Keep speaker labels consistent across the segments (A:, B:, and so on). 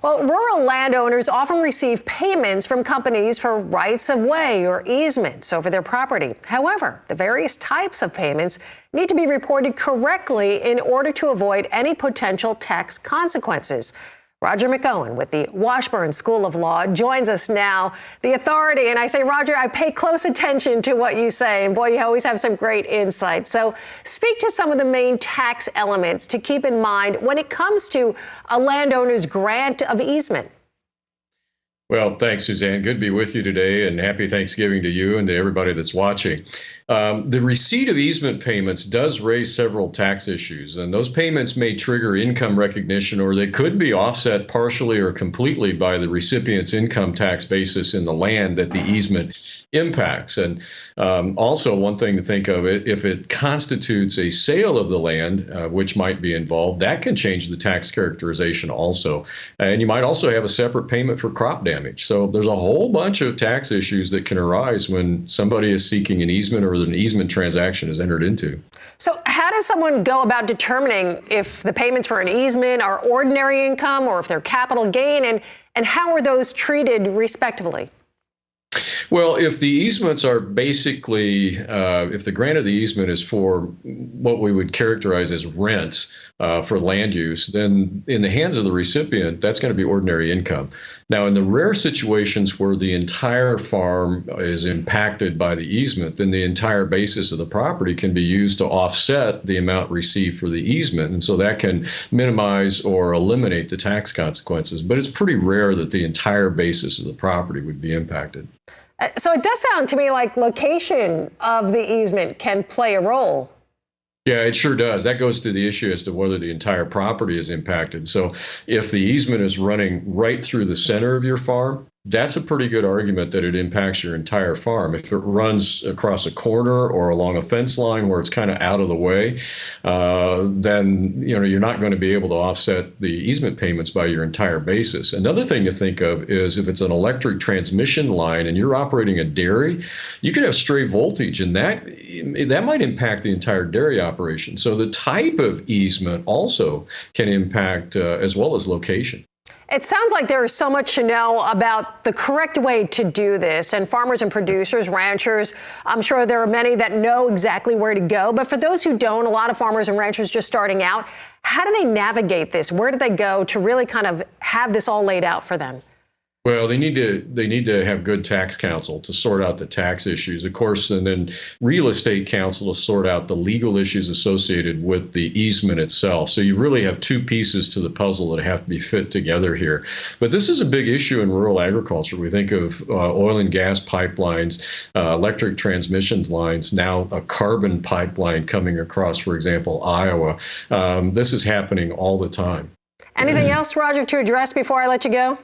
A: Well, rural landowners often receive payments from companies for rights of way or easements over their property. However, the various types of payments need to be reported correctly in order to avoid any potential tax consequences. Roger McEowen with the Washburn School of Law joins us now, the authority. And I say, Roger, I pay close attention to what you say. And boy, you always have some great insights. So speak to some of the main tax elements to keep in mind when it comes to a landowner's grant of easement.
B: Well, thanks, Suzanne. Good to be with you today, and happy Thanksgiving to you and to everybody that's watching. The receipt of easement payments does raise several tax issues, and those payments may trigger income recognition, or they could be offset partially or completely by the recipient's income tax basis in the land that the easement impacts. And also, one thing to think of, if it constitutes a sale of the land, which might be involved, that can change the tax characterization also. And you might also have a separate payment for crop damage. So there's a whole bunch of tax issues that can arise when somebody is seeking an easement or an easement transaction is entered into.
A: So how does someone go about determining if the payments for an easement are ordinary income or if they're capital gain, and how are those treated respectively?
B: Well, if the easements are basically, if the grant of the easement is for what we would characterize as rents for land use, then in the hands of the recipient, that's going to be ordinary income. Now, in the rare situations where the entire farm is impacted by the easement, then the entire basis of the property can be used to offset the amount received for the easement. And so that can minimize or eliminate the tax consequences. But it's pretty rare that the entire basis of the property would be impacted.
A: So it does sound to me like location of the easement can play a role.
B: Yeah, it sure does. That goes to the issue as to whether the entire property is impacted. So if the easement is running right through the center of your farm, that's a pretty good argument that it impacts your entire farm. If it runs across a corner or along a fence line where it's kind of out of the way, then you're not going to be able to offset the easement payments by your entire basis. Another thing to think of is if it's an electric transmission line and you're operating a dairy, you could have stray voltage, and that might impact the entire dairy operation. So the type of easement also can impact as well as location.
A: It sounds like there is so much to know about the correct way to do this. And farmers and producers, ranchers, I'm sure there are many that know exactly where to go. But for those who don't, a lot of farmers and ranchers just starting out, how do they navigate this? Where do they go to really kind of have this all laid out for them?
B: Well, they need to have good tax counsel to sort out the tax issues, of course, and then real estate counsel to sort out the legal issues associated with the easement itself. So you really have two pieces to the puzzle that have to be fit together here. But this is a big issue in rural agriculture. We think of oil and gas pipelines, electric transmissions lines, now a carbon pipeline coming across, for example, Iowa. This is happening all the time.
A: Anything else, Roger, to address before I let you go?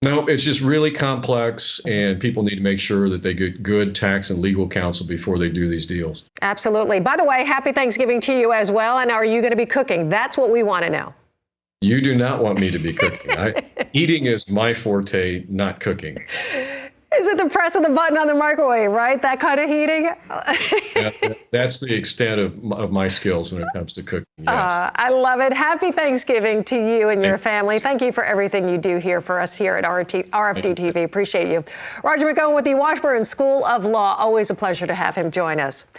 B: No, it's just really complex, and people need to make sure that they get good tax and legal counsel before they do these deals.
A: Absolutely. By the way, happy Thanksgiving to you as well. And are you going to be cooking? That's what we want to know.
B: You do not want me to be cooking. Eating is my forte, not cooking.
A: Is it the press of the button on the microwave, right? That kind of heating?
B: Yeah, that's the extent of my skills when it comes to cooking, yes.
A: I love it. Happy Thanksgiving to you and your family. Thank you for everything you do here for us here at RFD-TV. Appreciate you. Roger McEowen with the Washburn School of Law. Always a pleasure to have him join us.